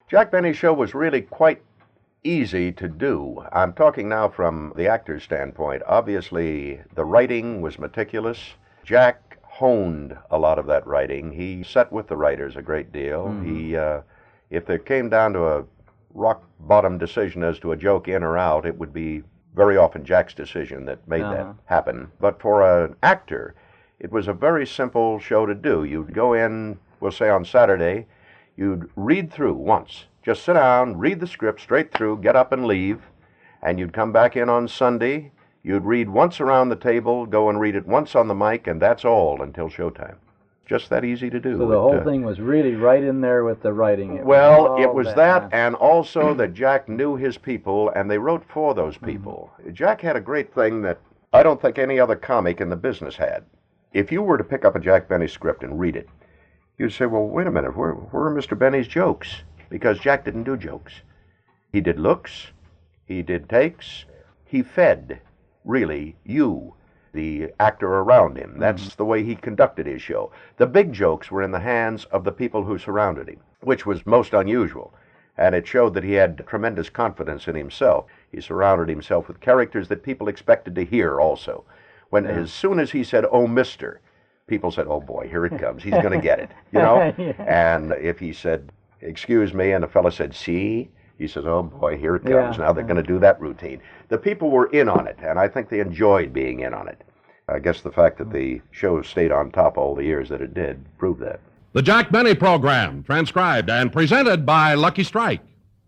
Jack Benny's show was really quite easy to do. I'm talking now from the actor's standpoint. Obviously, the writing was meticulous. Jack honed a lot of that writing. He sat with the writers a great deal. If it came down to a rock-bottom decision as to a joke in or out, it would be very often Jack's decision that made that happen. But for an actor, it was a very simple show to do. You'd go in, we'll say on Saturday, you'd read through once. Just sit down, read the script straight through, get up and leave, and you'd come back in on Sunday. You'd read once around the table, go and read it once on the mic, and that's all until showtime. Just that easy to do. So the whole thing was really right in there with the writing. It was that, and also that Jack knew his people, and they wrote for those people. Jack had a great thing that I don't think any other comic in the business had. If you were to pick up a Jack Benny script and read it, you'd say, well, wait a minute, where are Mr. Benny's jokes? Because Jack didn't do jokes. He did looks, he did takes, he fed, really, you, the actor around him. That's the way he conducted his show. The big jokes were in the hands of the people who surrounded him, which was most unusual. And it showed that he had tremendous confidence in himself. He surrounded himself with characters that people expected to hear also. As soon as he said, oh, mister, people said, oh, boy, here it comes. He's going to get it, you know? And if he said, excuse me, and the fellow said, see, he says, oh, boy, here it comes. Now they're going to do that routine. The people were in on it, and I think they enjoyed being in on it. I guess the fact that the show stayed on top all the years that it did proved that. The Jack Benny Program, transcribed and presented by Lucky Strike.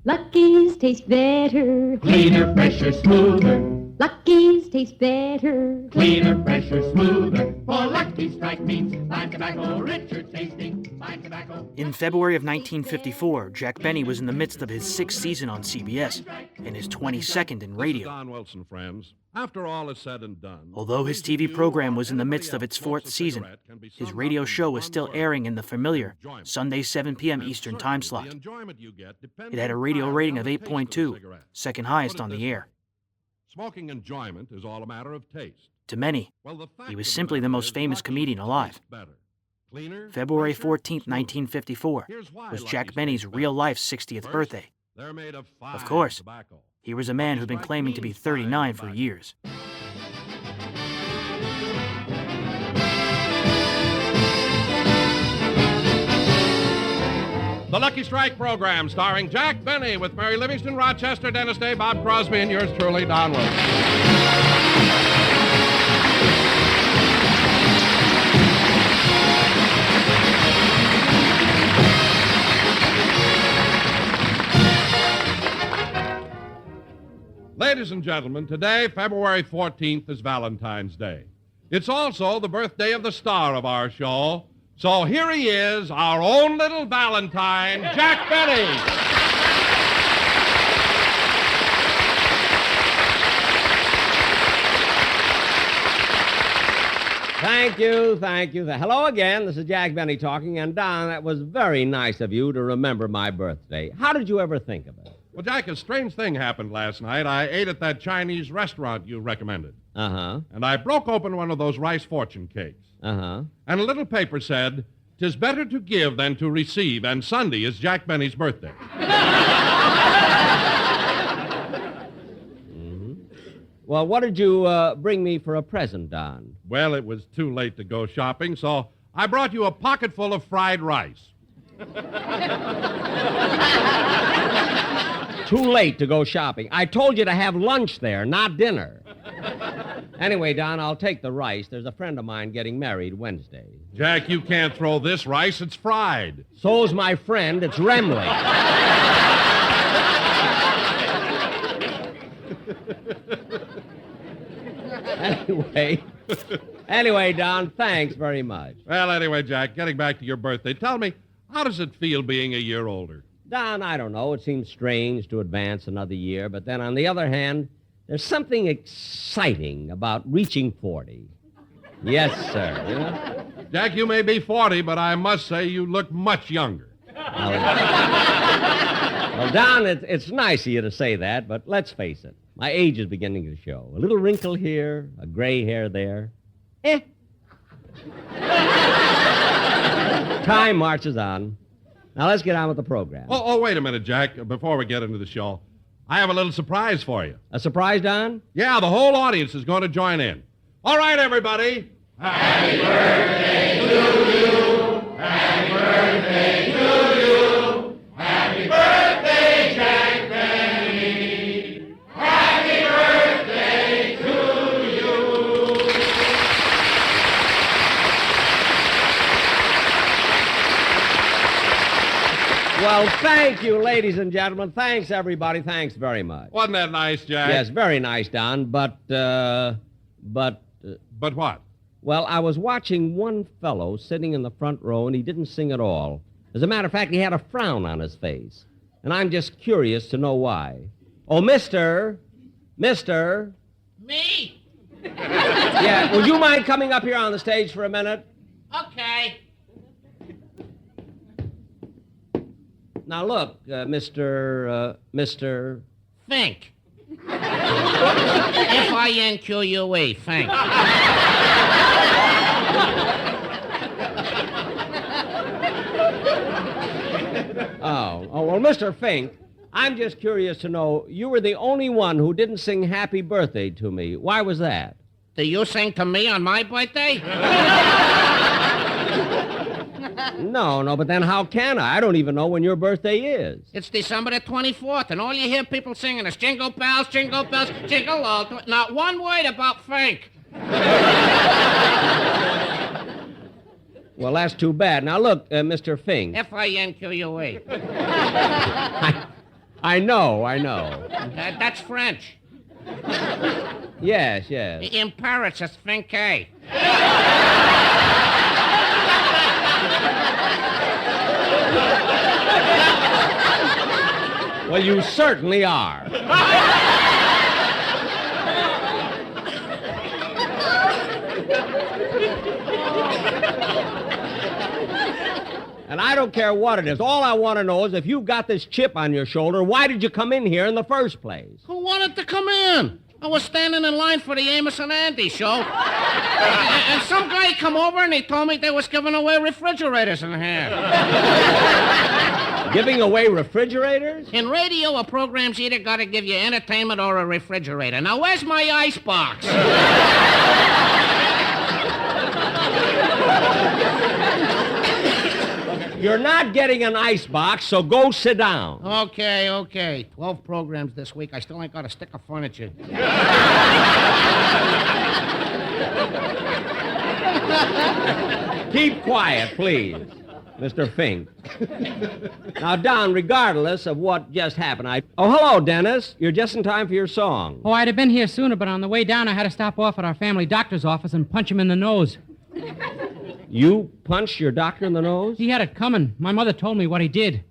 Lucky's taste better. Cleaner, fresher, smoother. Lucky's taste better. Cleaner, fresher, smoother. For Lucky Strike means fine tobacco, richer tasting, fine tobacco. In February of 1954, Jack Benny was in the midst of his 6th season on CBS and his 22nd in radio. Don Wilson, friends. After all is said and done, although his TV program was in the midst of its 4th season, his radio show was still airing in the familiar Sunday 7 p.m. Eastern time slot. It had a radio rating of 8.2, second highest on the air. Smoking enjoyment is all a matter of taste. To many, he was simply the most famous comedian alive. February 14, 1954, was Jack Benny's real-life 60th birthday. Of course, he was a man who'd been claiming to be 39 for years. The Lucky Strike Program, starring Jack Benny, with Mary Livingston, Rochester, Dennis Day, Bob Crosby, and yours truly, Don Wilson. Ladies and gentlemen, today, February 14th, is Valentine's Day. It's also the birthday of the star of our show. So here he is, our own little Valentine, Jack Benny. Thank you. Hello again. This is Jack Benny talking. And, Don, that was very nice of you to remember my birthday. How did you ever think of it? Well, Jack, a strange thing happened last night. I ate at that Chinese restaurant you recommended. Uh-huh. And I broke open one of those rice fortune cakes. Uh-huh. And a little paper said, "'Tis better to give than to receive, and Sunday is Jack Benny's birthday." Mm-hmm. Well, what did you bring me for a present, Don? Well, it was too late to go shopping, so I brought you a pocket full of fried rice. Too late to go shopping. I told you to have lunch there, not dinner. Anyway, Don, I'll take the rice. There's a friend of mine getting married Wednesday. Jack, you can't throw this rice. It's fried. So's my friend. It's Remley. Anyway, Don, thanks very much. Well, anyway, Jack, getting back to your birthday, tell me, how does it feel being a year older? Don, I don't know. It seems strange to advance another year, but then on the other hand, there's something exciting about reaching 40. Yes, sir. You know? Jack, you may be 40, but I must say you look much younger. Well, Don, it's nice of you to say that, but let's face it. My age is beginning to show. A little wrinkle here, a gray hair there. Time marches on. Now, let's get on with the program. Oh, wait a minute, Jack. Before we get into the show, I have a little surprise for you. A surprise, Don? Yeah, the whole audience is going to join in. All right, everybody. Happy birthday to you. Happy birthday to you. Happy birthday, Jack Benny. Happy birthday to you. Well, thank you, ladies and gentlemen. Thanks, everybody. Thanks very much. Wasn't that nice, Jack? Yes, very nice, Don, but... But what? Well, I was watching one fellow sitting in the front row, and he didn't sing at all. As a matter of fact, he had a frown on his face. And I'm just curious to know why. Oh, Mister. Me? Yeah, would you mind coming up here on the stage for a minute? Okay. Now, look, Mr. Fink. F-I-N-Q-U-E, Fink. Oh, well, Mr. Fink, I'm just curious to know, you were the only one who didn't sing Happy Birthday to me. Why was that? Do you sing to me on my birthday? No, but then how can I? I don't even know when your birthday is. It's December the 24th, and all you hear people singing is Jingle Bells, Jingle Bells, Jingle All. Not one word about Fink. Well, that's too bad. Now, look, Mr. Fink. F-I-N-Q-U-E. I know. That's French. Yes. In Paris, it's Finkay. Well, you certainly are. And I don't care what it is. All I want to know is if you've got this chip on your shoulder, why did you come in here in the first place? Who wanted to come in? I was standing in line for the Amos and Andy show. And some guy come over and he told me they was giving away refrigerators in here. Giving away refrigerators? In radio, a program's either got to give you entertainment or a refrigerator. Now, where's my icebox? You're not getting an icebox, so go sit down. Okay. 12 programs this week. I still ain't got a stick of furniture. Keep quiet, please, Mr. Fink. Now, Don, regardless of what just happened, Oh, hello, Dennis. You're just in time for your song. Oh, I'd have been here sooner, but on the way down, I had to stop off at our family doctor's office and punch him in the nose. You punched your doctor in the nose? He had it coming. My mother told me what he did.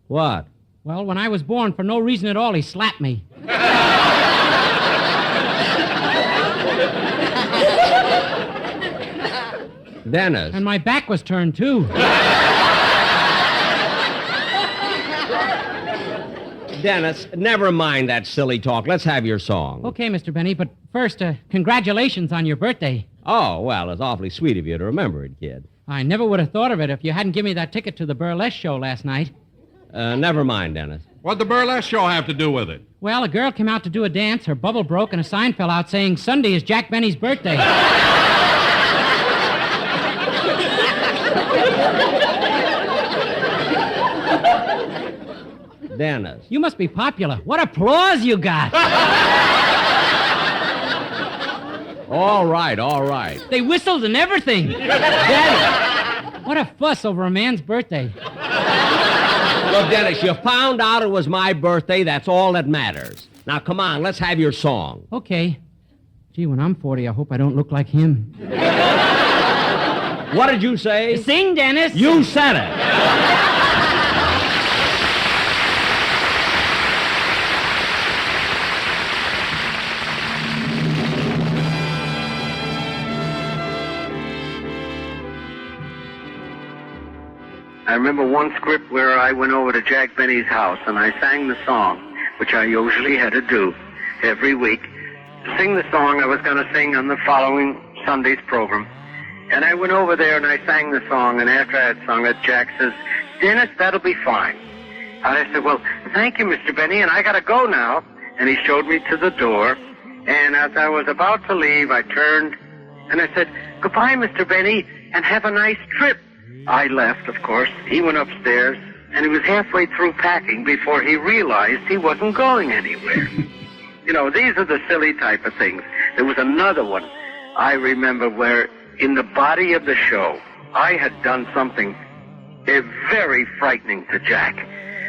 What? Well, when I was born, for no reason at all, he slapped me. Dennis. And my back was turned, too. Dennis, never mind that silly talk. Let's have your song. Okay, Mr. Benny, but first, congratulations on your birthday. Oh, well, it's awfully sweet of you to remember it, kid. I never would have thought of it if you hadn't given me that ticket to the burlesque show last night. Never mind, Dennis. What'd the burlesque show have to do with it? Well, a girl came out to do a dance, her bubble broke, and a sign fell out saying, Sunday is Jack Benny's birthday. Dennis. You must be popular. What applause you got. All right. They whistled and everything. Dennis, what a fuss over a man's birthday. Look, Dennis, you found out it was my birthday. That's all that matters. Now, come on, let's have your song. Okay. Gee, when I'm 40, I hope I don't look like him. What did you say? Sing, Dennis. You said it. I remember one script where I went over to Jack Benny's house and I sang the song, which I usually had to do every week. Sing the song I was going to sing on the following Sunday's program. And I went over there and I sang the song, and after I had sung it, Jack says, Dennis, that'll be fine. And I said, well, thank you, Mr. Benny, and I got to go now. And he showed me to the door. And as I was about to leave, I turned and I said, goodbye, Mr. Benny, and have a nice trip. I left, of course. He went upstairs, and he was halfway through packing before he realized he wasn't going anywhere. You know, these are the silly type of things. There was another one I remember where in the body of the show, I had done something very frightening to Jack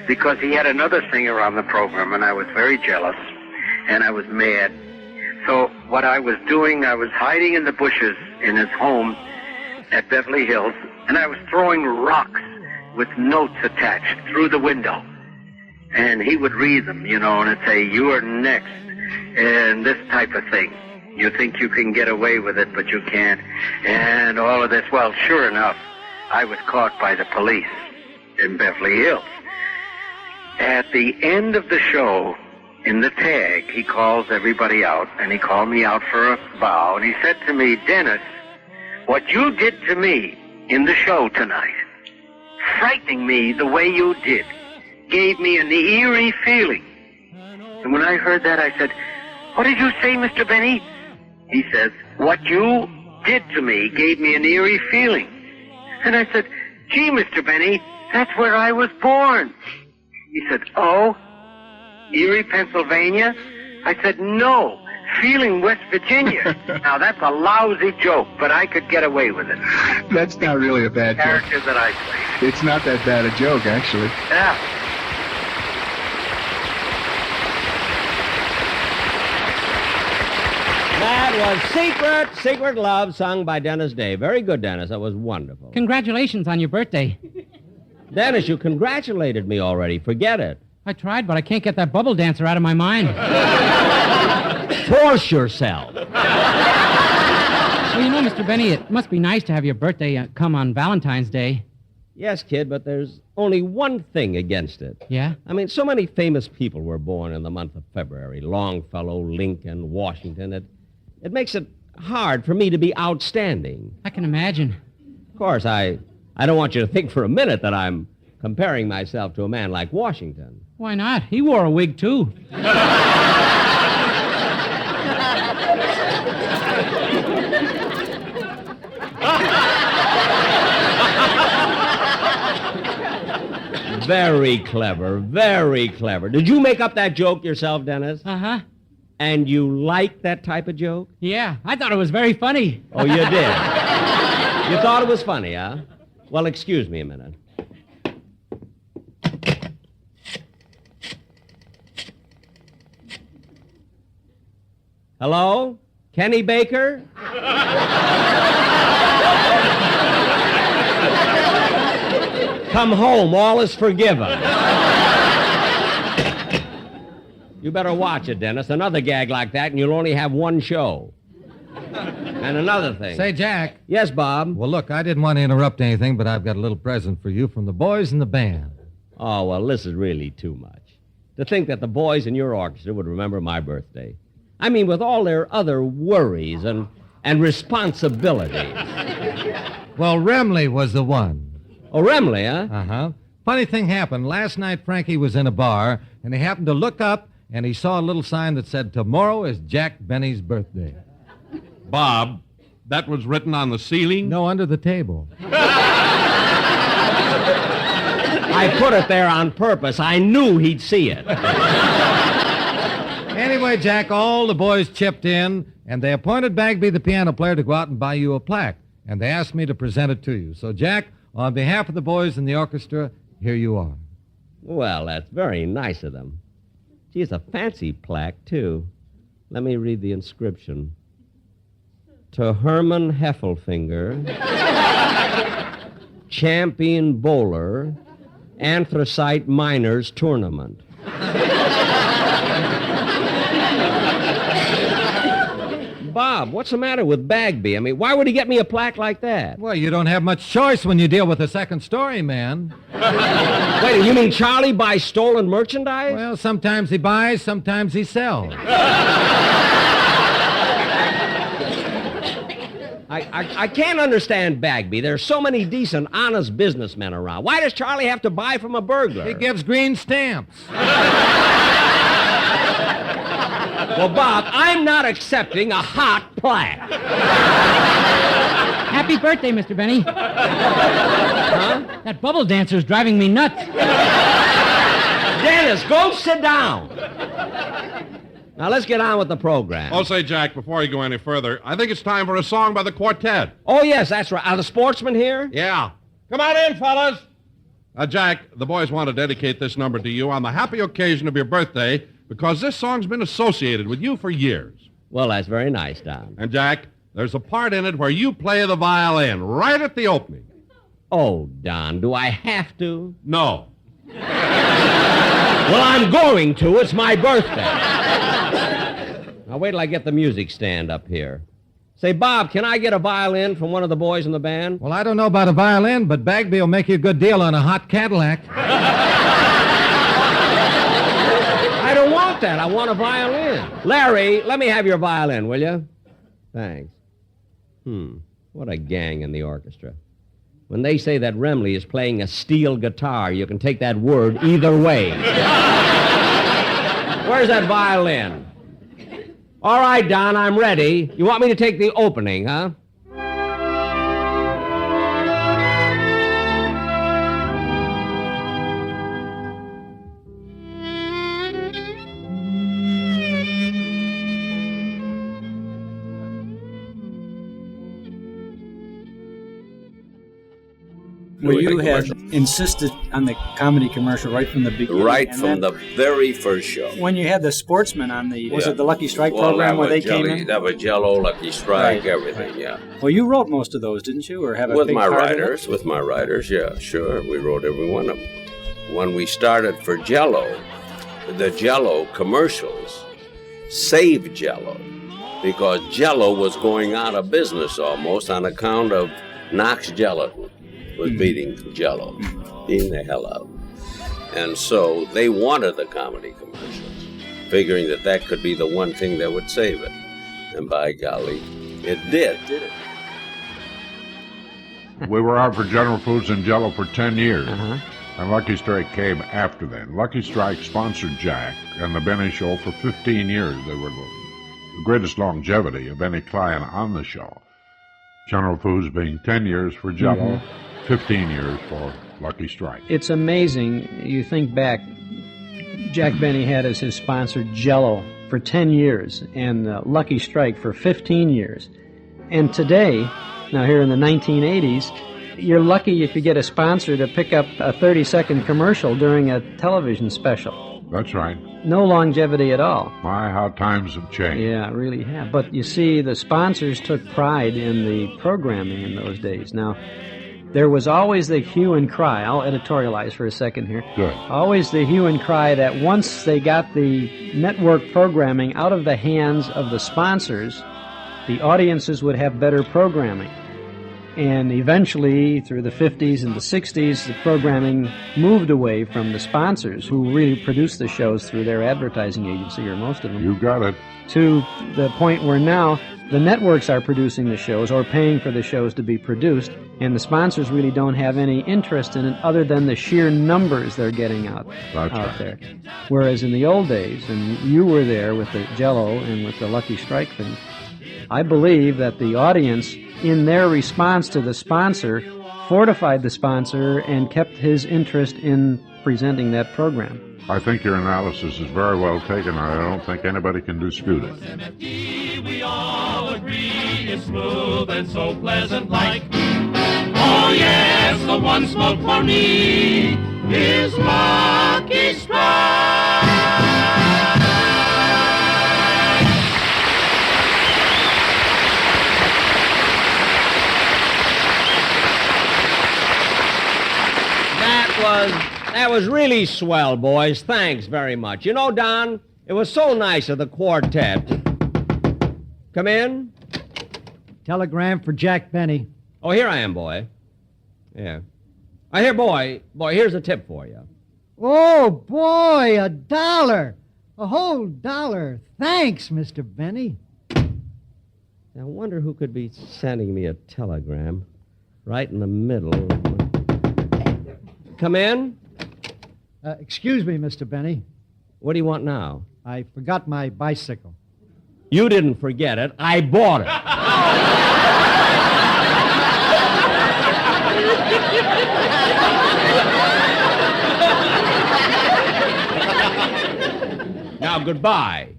because he had another singer on the program, and I was very jealous, and I was mad. So what I was doing, I was hiding in the bushes in his home at Beverly Hills, and I was throwing rocks with notes attached through the window. And he would read them, you know, and it'd say, you are next, and this type of thing. You think you can get away with it, but you can't. And all of this. Well, sure enough, I was caught by the police in Beverly Hills. At the end of the show, in the tag, he calls everybody out, and he called me out for a bow, and he said to me, Dennis, what you did to me in the show tonight, frightening me the way you did, gave me an eerie feeling. And when I heard that, I said, what did you say, Mr. Benny? He says, what you did to me gave me an eerie feeling. And I said, gee, Mr. Benny, that's where I was born. He said, oh, Erie, Pennsylvania? I said, no, Feeling, West Virginia. Now, that's a lousy joke, but I could get away with it. That's not really a bad character joke. that I played. It's not that bad a joke, actually. Yeah. That was Secret Love, sung by Dennis Day. Very good, Dennis. That was wonderful. Congratulations on your birthday. Dennis, you congratulated me already. Forget it. I tried, but I can't get that bubble dancer out of my mind. Force yourself. Well, you know, Mr. Benny, it must be nice to have your birthday come on Valentine's Day. Yes, kid, but there's only one thing against it. Yeah? I mean, so many famous people were born in the month of February. Longfellow, Lincoln, Washington. It makes it hard for me to be outstanding. I can imagine. Of course, I don't want you to think for a minute that I'm comparing myself to a man like Washington. Why not? He wore a wig, too. Very clever, very clever. Did you make up that joke yourself, Dennis? Uh-huh. And you like that type of joke? Yeah, I thought it was very funny. Oh, you did? You thought it was funny, huh? Well, excuse me a minute. Hello? Kenny Baker? Come home, all is forgiven. You better watch it, Dennis. Another gag like that, and you'll only have one show. And another thing. Say, Jack. Yes, Bob? Well, look, I didn't want to interrupt anything, but I've got a little present for you from the boys in the band. Oh, well, this is really too much. To think that the boys in your orchestra would remember my birthday. I mean, with all their other worries and responsibilities. Well, Remley was the one. Oh, Remley, huh? Uh-huh. Funny thing happened. Last night, Frankie was in a bar, and he happened to look up, and he saw a little sign that said, tomorrow is Jack Benny's birthday. Bob, that was written on the ceiling? No, under the table. I put it there on purpose. I knew he'd see it. Anyway, Jack, all the boys chipped in, and they appointed Bagby, the piano player, to go out and buy you a plaque. And they asked me to present it to you. So, Jack, on behalf of the boys in the orchestra, here you are. Well, that's very nice of them. Gee, it's a fancy plaque, too. Let me read the inscription. To Herman Heffelfinger, champion bowler, Anthracite Miners Tournament. Bob, what's the matter with Bagby? I mean, why would he get me a plaque like that? Well, you don't have much choice when you deal with a second story man. Wait, you mean Charlie buys stolen merchandise? Well, sometimes he buys, sometimes he sells. I can't understand Bagby. There's so many decent, honest businessmen around. Why does Charlie have to buy from a burglar? He gives green stamps. Well, Bob, I'm not accepting a hot plaque. Happy birthday, Mr. Benny. Huh? That bubble dancer's driving me nuts. Dennis, go sit down. Now, let's get on with the program. Oh, say, Jack, before you go any further, I think it's time for a song by the quartet. Oh, yes, that's right. Are the sportsmen here? Yeah. Come on in, fellas. Jack, the boys want to dedicate this number to you on the happy occasion of your birthday because this song's been associated with you for years. Well, that's very nice, Don. And, Jack, there's a part in it where you play the violin right at the opening. Oh, Don, do I have to? No. Well, I'm going to. It's my birthday. Now, wait till I get the music stand up here. Say, Bob, can I get a violin from one of the boys in the band? Well, I don't know about a violin, but Bagby will make you a good deal on a hot Cadillac. I don't want that. I want a violin. Larry, let me have your violin, will you? Thanks. What a gang in the orchestra. When they say that Remley is playing a steel guitar, you can take that word either way. Where's that violin? All right, Don, I'm ready. You want me to take the opening, huh? Well, you had insisted on the comedy commercial right from the beginning. Right from the very first show. When you had the sportsmen on the, was it the Lucky Strike program where they came in? That was Jell-O, Lucky Strike, everything, yeah. Well, you wrote most of those, didn't you? Or have a with big my part writers, in it? with my writers, yeah, sure. We wrote every one of them. When we started for Jell-O, the Jell-O commercials saved Jell-O because Jell-O was going out of business almost on account of Knox Gelatin. Was beating Jell-O, beating the hell out. And so they wanted the comedy commercials, figuring that that could be the one thing that would save it. And by golly, it did. We were out for General Foods and Jell-O for 10 years. And Lucky Strike came after that. Lucky Strike sponsored Jack and the Benny Show for 15 years. They were the greatest longevity of any client on the show. General Foods being 10 years for Jell-O, 15 years for Lucky Strike. It's amazing. You think back, Jack Benny had as his sponsor Jell-O for 10 years and Lucky Strike for 15 years. And today, now here in the 1980s, you're lucky if you get a sponsor to pick up a 30-second commercial during a television special. That's right. No longevity at all. My, how times have changed. Yeah, really have. But you see, the sponsors took pride in the programming in those days. Now, there was always the hue and cry. I'll editorialize for a second here. Good. Always the hue and cry that once they got the network programming out of the hands of the sponsors, the audiences would have better programming. And eventually, through the 50s and the 60s, the programming moved away from the sponsors, who really produced the shows through their advertising agency, or most of them. You got it. To the point where now the networks are producing the shows or paying for the shows to be produced, and the sponsors really don't have any interest in it other than the sheer numbers they're getting out there. Whereas in the old days, and you were there with the Jell-O and with the Lucky Strike thing, I believe that the audience, in their response to the sponsor, fortified the sponsor and kept his interest in presenting that program. I think your analysis is very well taken. I don't think anybody can dispute it. We all agree it's smooth and so pleasant like. Oh yes, the one smoked for me is Lucky Strike. That was really swell, boys. Thanks very much. You know, Don, it was so nice of the quartet. Come in. Telegram for Jack Benny. Oh, here I am, boy. Yeah. Here, boy, here's a tip for you. Oh, boy, $1. A whole $1. Thanks, Mr. Benny. I wonder who could be sending me a telegram right in the middle. Come in. Excuse me, Mr. Benny. What do you want now? I forgot my bicycle. You didn't forget it. I bought it. Now, goodbye.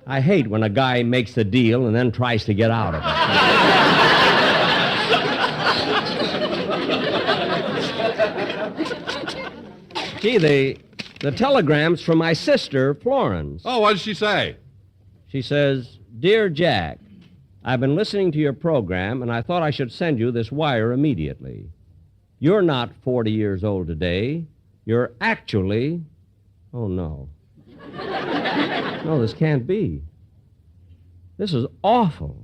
I hate when a guy makes a deal and then tries to get out of it. Gee, the telegram's from my sister, Florence. Oh, what did she say? She says, Dear Jack, I've been listening to your program, and I thought I should send you this wire immediately. You're not 40 years old today. You're actually... Oh, no. No, this can't be. This is awful.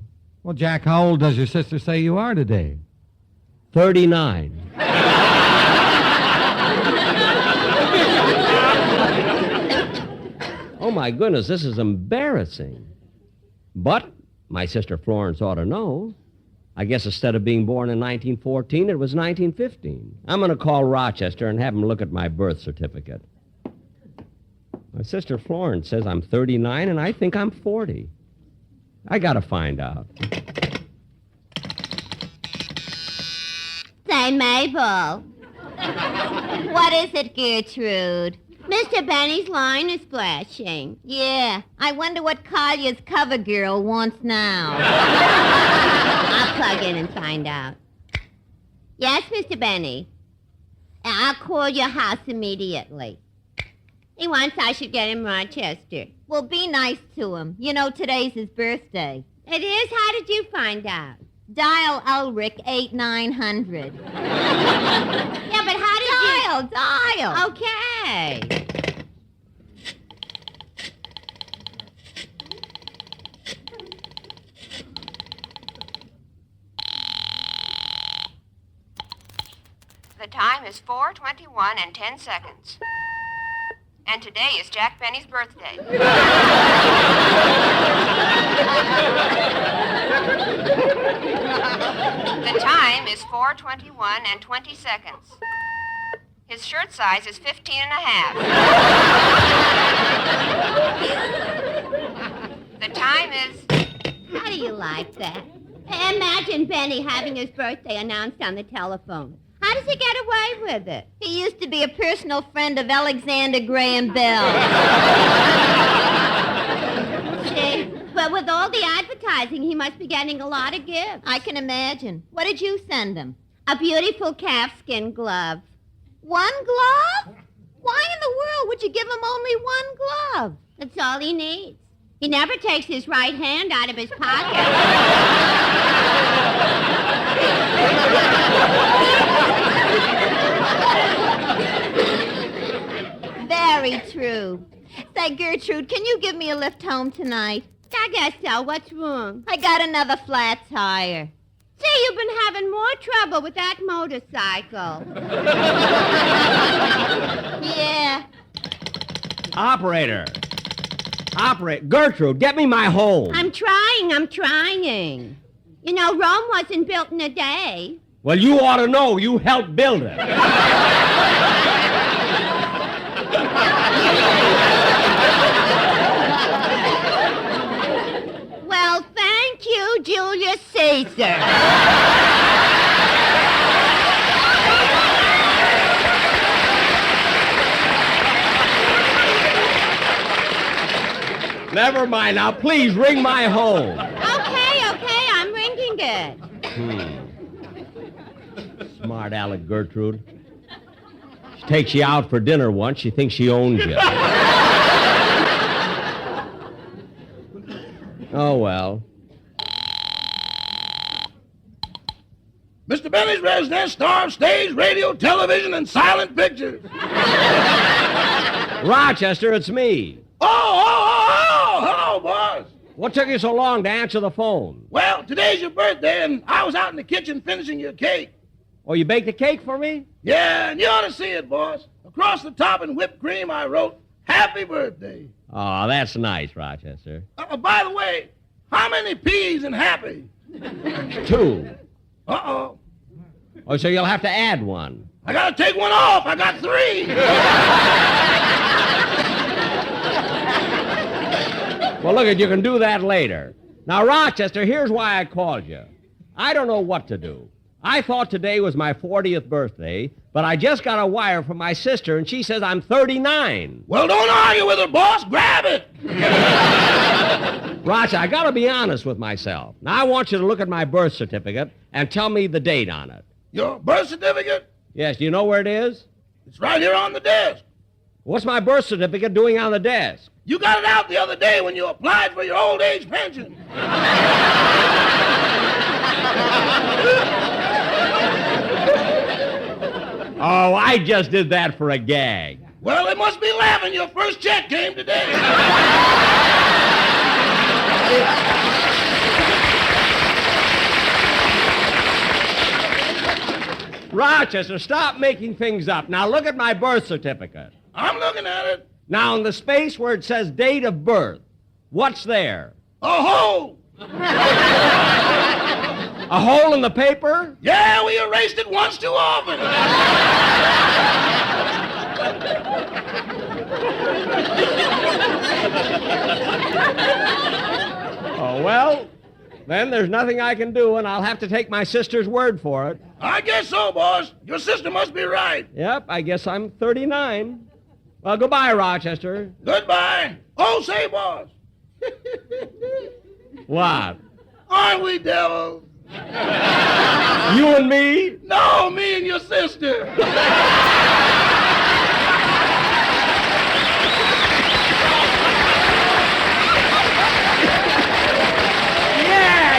Well, Jack, how old does your sister say you are today? 39. Oh, my goodness, this is embarrassing. But my sister Florence ought to know. I guess instead of being born in 1914, it was 1915. I'm going to call Rochester and have him look at my birth certificate. My sister Florence says I'm 39, and I think I'm 40. I got to find out. Say, Mabel. What is it, Gertrude? Mr. Benny's line is flashing. Yeah, I wonder what Collier's cover girl wants now. I'll plug in and find out. Yes, Mr. Benny. I'll call your house immediately. He wants I should get him Rochester. Well, be nice to him. You know, today's his birthday. It is? How did you find out? Dial Ulrich 8900. Yeah, but how did you... Dial. Okay. The time is 4:21 and 10 seconds. And today is Jack Benny's birthday. The time is 4:21 and 20 seconds. His shirt size is 15 and a half. The time is... How do you like that? Imagine Benny having his birthday announced on the telephone. How does he get away with it? He used to be a personal friend of Alexander Graham Bell. See? But with all the advertising, he must be getting a lot of gifts. I can imagine. What did you send him? A beautiful calfskin glove. One glove? Why in the world would you give him only one glove? That's all he needs. He never takes his right hand out of his pocket. Very true. Say, Gertrude, can you give me a lift home tonight? I guess so. What's wrong? I got another flat tire. See, you've been having more trouble with that motorcycle. Yeah. Operator. Gertrude, get me my home. I'm trying. You know, Rome wasn't built in a day. Well, you ought to know. You helped build it. Well, thank you, Julius Caesar. Never mind. Now, please ring my home. Okay, I'm ringing it. Smart aleck, Gertrude. She takes you out for dinner once. She thinks she owns you. Oh, well. Mr. Benny's resident star of stage, radio, television, and silent pictures. Rochester, it's me. Oh, hello, boss. What took you so long to answer the phone? Well, today's your birthday, and I was out in the kitchen finishing your cake. Oh, you baked a cake for me? Yeah, and you ought to see it, boss. Across the top in whipped cream, I wrote, Happy Birthday. Oh, that's nice, Rochester. By the way, how many P's in happy? 2. Uh-oh. Oh, so you'll have to add 1. I gotta take 1 off. I got 3. Well, look, you can do that later. Now, Rochester, here's why I called you. I don't know what to do. I thought today was my 40th birthday, but I just got a wire from my sister, and she says I'm 39. Well, don't argue with her, boss. Grab it. Roger, I gotta be honest with myself. Now, I want you to look at my birth certificate and tell me the date on it. Your birth certificate? Yes, do you know where it is? It's right here on the desk. What's my birth certificate doing on the desk? You got it out the other day when you applied for your old age pension. Oh, I just did that for a gag. Well, they must be laughing. Your first check came today. Rochester, stop making things up. Now look at my birth certificate. I'm looking at it. Now in the space where it says date of birth, what's there? A hole. A hole in the paper? Yeah, we erased it once too often. Oh, well, then there's nothing I can do, and I'll have to take my sister's word for it. I guess so, boss. Your sister must be right. Yep, I guess I'm 39. Well, goodbye, Rochester. Goodbye. Oh, say, boss. What? Aren't we devils? You and me? No, me and your sister.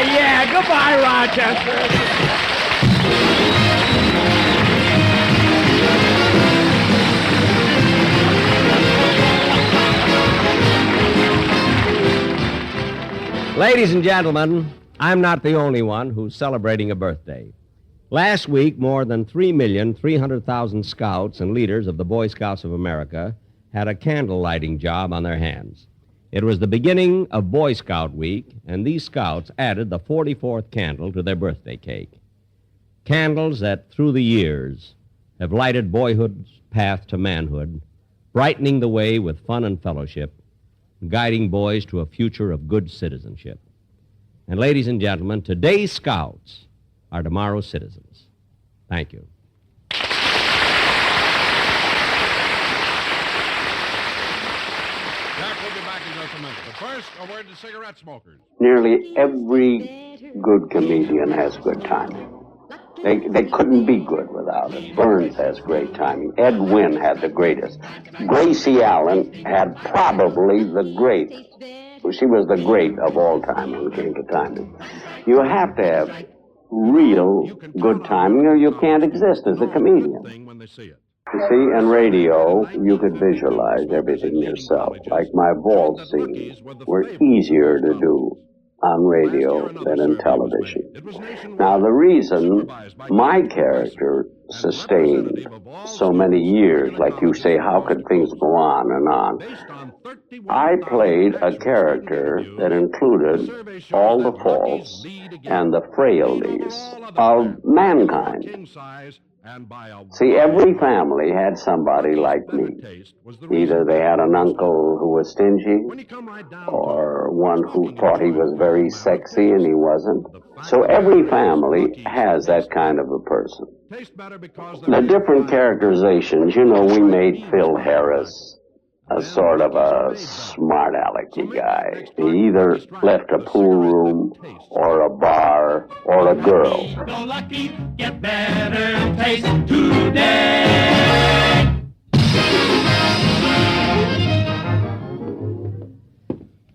Yeah, goodbye, Rochester. Ladies and gentlemen, I'm not the only one who's celebrating a birthday. Last week, more than 3,300,000 scouts and leaders of the Boy Scouts of America had a candle lighting job on their hands. It was the beginning of Boy Scout Week, and these scouts added the 44th candle to their birthday cake. Candles that, through the years, have lighted boyhood's path to manhood, brightening the way with fun and fellowship, guiding boys to a future of good citizenship. And ladies and gentlemen, today's scouts are tomorrow's citizens. Thank you. Jack will be back in just a minute. But first, a word to cigarette smokers. Nearly every good comedian has good timing. They couldn't be good without it. Burns has great timing. Ed Wynn had the greatest. Gracie Allen had probably the greatest. She was the great of all time when it came to timing. You have to have real good timing or you can't exist as a comedian. You see, in radio, you could visualize everything yourself. Like my vault scenes were easier to do on radio than in television. Now, the reason my character sustained so many years, like you say, how could things go on and on? I played a character that included all the faults and the frailties of mankind. See, every family had somebody like me. Either they had an uncle who was stingy, or one who thought he was very sexy and he wasn't. So every family has that kind of a person. The different characterizations, you know, we made Phil Harris a sort of a smart alecky guy. He either left a pool room or a bar or a girl. Go lucky, get better taste today.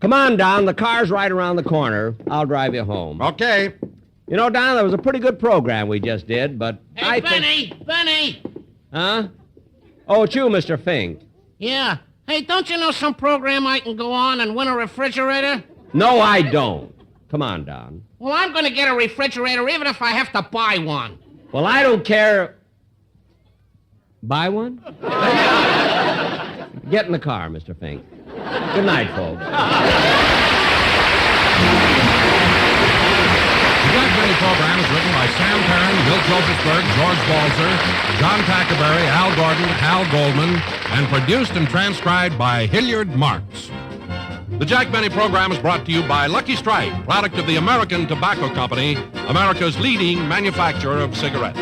Come on, Don. The car's right around the corner. I'll drive you home. Okay. You know, Don, that was a pretty good program we just did, but Hey, Benny! Huh? Oh, it's you, Mr. Fink. Yeah. Hey, don't you know some program I can go on and win a refrigerator? No, I don't. Come on, Don. Well, I'm going to get a refrigerator even if I have to buy one. Well, I don't care. Buy one? Get in the car, Mr. Fink. Good night, folks. The Jack Benny program is written by Sam Perrin, Bill Josefsberg, George Balzer, John Tackerberry, Al Gordon, Hal Goldman, and produced and transcribed by Hilliard Marks. The Jack Benny program is brought to you by Lucky Strike, product of the American Tobacco Company, America's leading manufacturer of cigarettes.